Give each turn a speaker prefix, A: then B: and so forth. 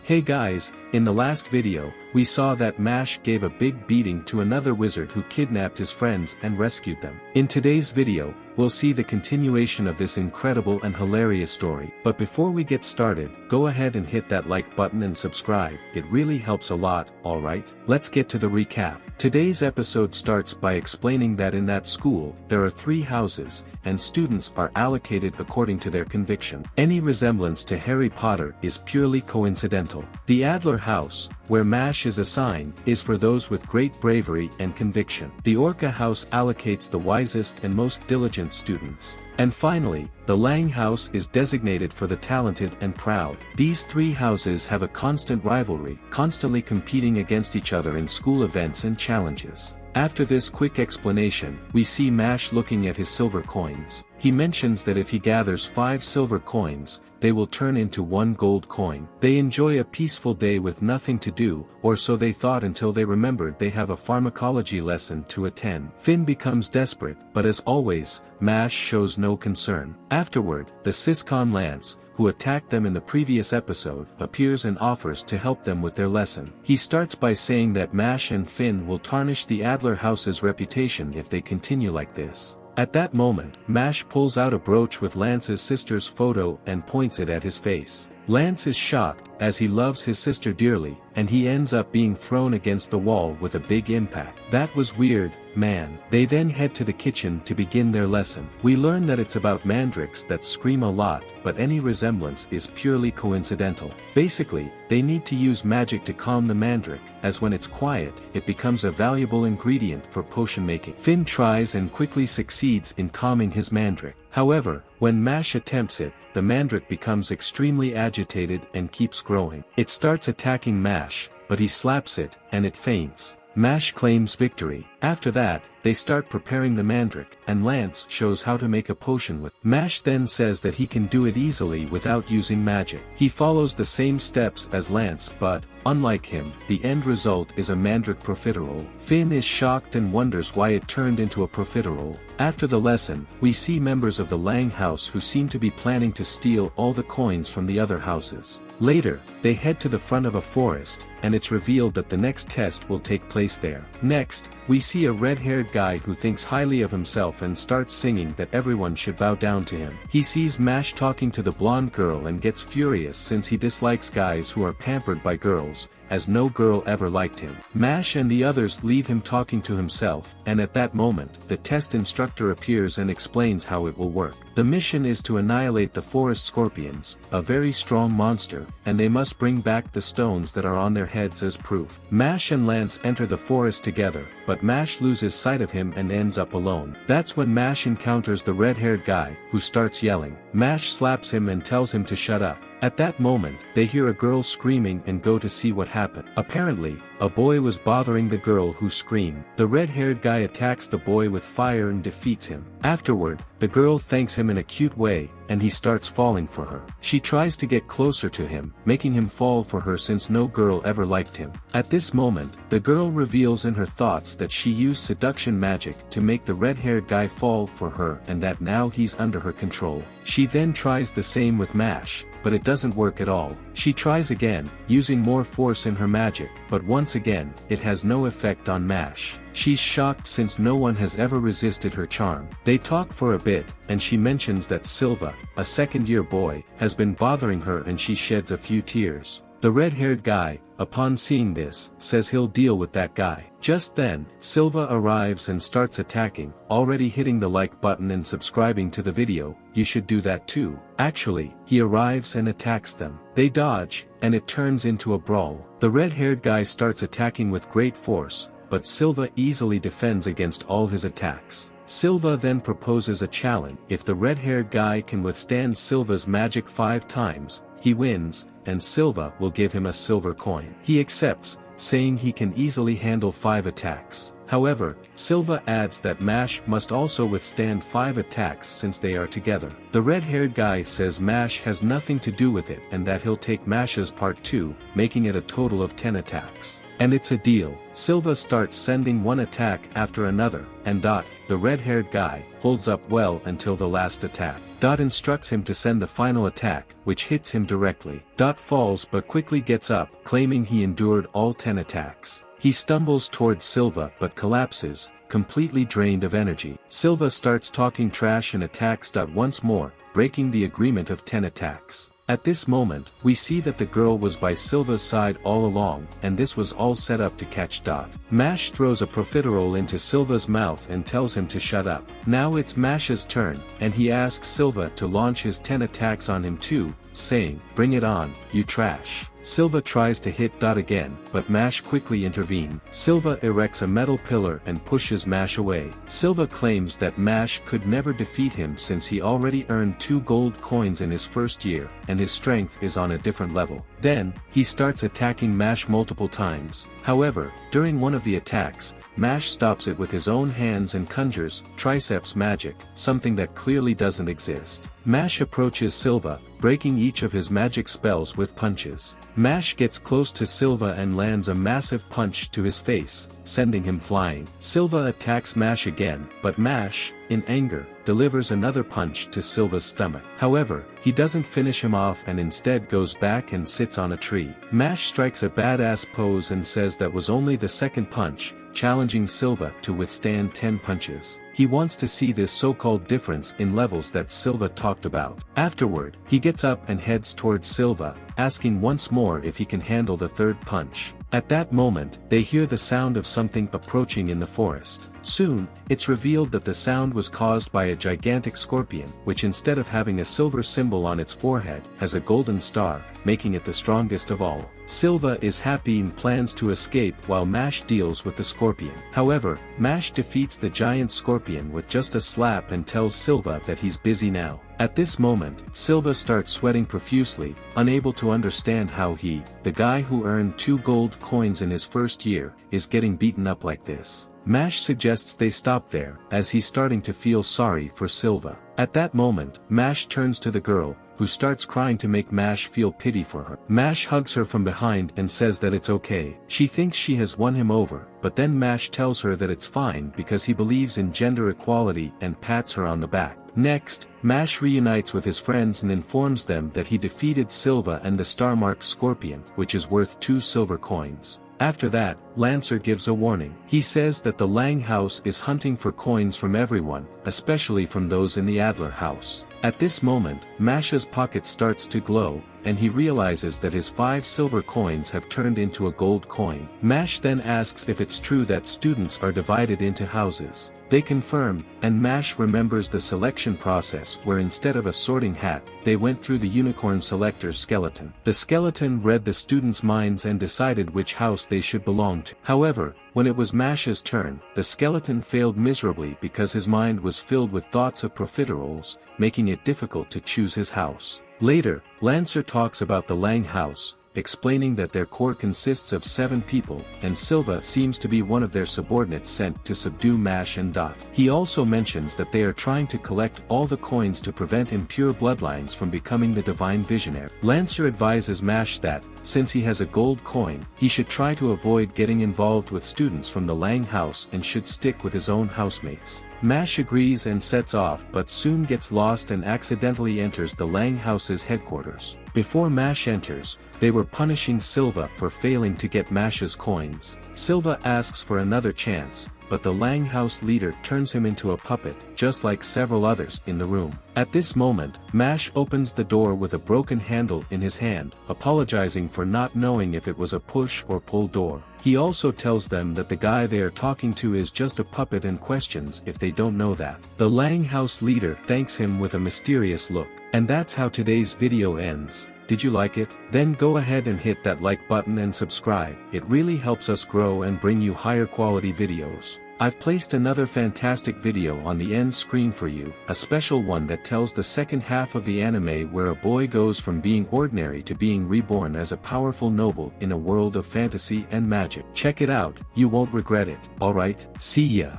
A: Hey guys, in the last video, we saw that Mash gave a big beating to another wizard who kidnapped his friends and rescued them. In today's video, we'll see the continuation of this incredible and hilarious story. But before we get started, go ahead and hit that like button and subscribe, it really helps a lot, alright? Let's get to the recap. Today's episode starts by explaining that in that school, there are 3 houses, and students are allocated according to their conviction. Any resemblance to Harry Potter is purely coincidental. The Adler house, where Mash is assigned, is for those with great bravery and conviction. The Orca house allocates the wisest and most diligent students. And finally, the Lang house is designated for the talented and proud. These 3 houses have a constant rivalry, constantly competing against each other in school events and challenges. After this quick explanation, we see Mash looking at his silver coins. He mentions that if he gathers 5 silver coins, they will turn into 1 gold coin. They enjoy a peaceful day with nothing to do, or so they thought until they remembered they have a pharmacology lesson to attend. Finn becomes desperate, but as always, Mash shows no concern. Afterward, the Siscon Lance, who attacked them in the previous episode, appears and offers to help them with their lesson. He starts by saying that Mash and Finn will tarnish the Adler house's reputation if they continue like this. At that moment, Mash pulls out a brooch with Lance's sister's photo and points it at his face. Lance is shocked, as he loves his sister dearly, and he ends up being thrown against the wall with a big impact. That was weird, man. They then head to the kitchen to begin their lesson. We learn that it's about mandrakes that scream a lot, but any resemblance is purely coincidental. Basically, they need to use magic to calm the mandrake, as when it's quiet, it becomes a valuable ingredient for potion making. Finn tries and quickly succeeds in calming his mandrake. However, when Mash attempts it, the mandrake becomes extremely agitated and keeps growing. It starts attacking Mash, but he slaps it, and it faints. Mash claims victory. After that, they start preparing the mandrake, and Lance shows how to make a potion with. Mash then says that he can do it easily without using magic. He follows the same steps as Lance but, unlike him, the end result is a mandrake profiterole. Finn is shocked and wonders why it turned into a profiterole. After the lesson, we see members of the Lang house who seem to be planning to steal all the coins from the other houses. Later, they head to the front of a forest, and it's revealed that the next test will take place there. Next, we see a red-haired guy who thinks highly of himself and starts singing that everyone should bow down to him. He sees Mash talking to the blonde girl and gets furious since he dislikes guys who are pampered by girls, as no girl ever liked him. Mash and the others leave him talking to himself, and at that moment, the test instructor appears and explains how it will work. The mission is to annihilate the forest scorpions, a very strong monster, and they must bring back the stones that are on their heads as proof. Mash and Lance enter the forest together, but Mash loses sight of him and ends up alone. That's when Mash encounters the red-haired guy, who starts yelling. Mash slaps him and tells him to shut up. At that moment, they hear a girl screaming and go to see what happened. Apparently, a boy was bothering the girl who screamed. The red-haired guy attacks the boy with fire and defeats him. Afterward, the girl thanks him in a cute way, and he starts falling for her. She tries to get closer to him, making him fall for her since no girl ever liked him. At this moment, the girl reveals in her thoughts that she used seduction magic to make the red-haired guy fall for her and that now he's under her control. She then tries the same with Mash, but it doesn't work at all. She tries again, using more force in her magic, but once again, it has no effect on Mash. She's shocked since no one has ever resisted her charm. They talk for a bit, and she mentions that Silva, a second-year boy, has been bothering her and she sheds a few tears. The red-haired guy, upon seeing this, says he'll deal with that guy. Just then, Silva arrives and starts attacking, already hitting the like button and subscribing to the video. You should do that too. Actually, he arrives and attacks them. They dodge, and it turns into a brawl. The red-haired guy starts attacking with great force, but Silva easily defends against all his attacks. Silva then proposes a challenge. If the red-haired guy can withstand Silva's magic 5 times, he wins, and Silva will give him a silver coin. He accepts, saying he can easily handle 5 attacks. However, Silva adds that Mash must also withstand 5 attacks since they are together. The red-haired guy says Mash has nothing to do with it and that he'll take Mash's part too, making it a total of 10 attacks. And it's a deal. Silva starts sending one attack after another, and the red-haired guy holds up well until the last attack. Dot instructs him to send the final attack, which hits him directly. Dot falls but quickly gets up, claiming he endured all 10 attacks. He stumbles towards Silva but collapses, completely drained of energy. Silva starts talking trash and attacks Dot once more, breaking the agreement of 10 attacks. At this moment, we see that the girl was by Silva's side all along, and this was all set up to catch Dot. Mash throws a profiterole into Silva's mouth and tells him to shut up. Now it's Mash's turn, and he asks Silva to launch his 10 attacks on him too, saying, "Bring it on, you trash." Silva tries to hit Dot again, but Mash quickly intervenes. Silva erects a metal pillar and pushes Mash away. Silva claims that Mash could never defeat him since he already earned 2 gold coins in his first year, and his strength is on a different level. Then, he starts attacking Mash multiple times. However, during one of the attacks, Mash stops it with his own hands and conjures triceps magic, something that clearly doesn't exist. Mash approaches Silva, breaking each of his magic spells with punches. Mash gets close to Silva and lands a massive punch to his face, sending him flying. Silva attacks Mash again, but Mash, in anger, delivers another punch to Silva's stomach. However, he doesn't finish him off and instead goes back and sits on a tree. Mash strikes a badass pose and says that was only the second punch, challenging Silva to withstand 10 punches. He wants to see this so-called difference in levels that Silva talked about. Afterward, he gets up and heads towards Silva, asking once more if he can handle the third punch. At that moment, they hear the sound of something approaching in the forest. Soon, it's revealed that the sound was caused by a gigantic scorpion, which instead of having a silver symbol on its forehead, has a golden star, making it the strongest of all. Silva is happy and plans to escape while Mash deals with the scorpion. However, Mash defeats the giant scorpion with just a slap and tells Silva that he's busy now. At this moment, Silva starts sweating profusely, unable to understand how he, the guy who earned 2 gold coins in his first year, is getting beaten up like this. Mash suggests they stop there, as he's starting to feel sorry for Silva. At that moment, Mash turns to the girl, who starts crying to make Mash feel pity for her. Mash hugs her from behind and says that it's okay. She thinks she has won him over, but then Mash tells her that it's fine because he believes in gender equality and pats her on the back. Next, Mash reunites with his friends and informs them that he defeated Silva and the star-marked scorpion, which is worth 2 silver coins. After that, Lancer gives a warning. He says that the Lang house is hunting for coins from everyone, especially from those in the Adler house. At this moment, Mash's pocket starts to glow, and he realizes that his 5 silver coins have turned into a gold coin. Mash then asks if it's true that students are divided into houses. They confirm, and Mash remembers the selection process where instead of a sorting hat, they went through the unicorn selector's skeleton. The skeleton read the students' minds and decided which house they should belong to. However, when it was Mash's turn, the skeleton failed miserably because his mind was filled with thoughts of profiteroles, making it difficult to choose his house. Later, Lancer talks about the Lang house, explaining that their core consists of 7 people, and Silva seems to be one of their subordinates sent to subdue Mash and Dot. He also mentions that they are trying to collect all the coins to prevent impure bloodlines from becoming the divine visionary. Lancer advises Mash that, since he has a gold coin, he should try to avoid getting involved with students from the Lang house and should stick with his own housemates. Mash agrees and sets off but soon gets lost and accidentally enters the Lang house's headquarters. Before Mash enters, they were punishing Silva for failing to get Mash's coins. Silva asks for another chance, but the Lang house leader turns him into a puppet, just like several others in the room. At this moment, Mash opens the door with a broken handle in his hand, apologizing for not knowing if it was a push or pull door. He also tells them that the guy they are talking to is just a puppet and questions if they don't know that. The Lang house leader thanks him with a mysterious look. And that's how today's video ends. Did you like it? Then go ahead and hit that like button and subscribe. It really helps us grow and bring you higher quality videos. I've placed another fantastic video on the end screen for you, a special one that tells the second half of the anime where a boy goes from being ordinary to being reborn as a powerful noble in a world of fantasy and magic. Check it out, you won't regret it. Alright, see ya.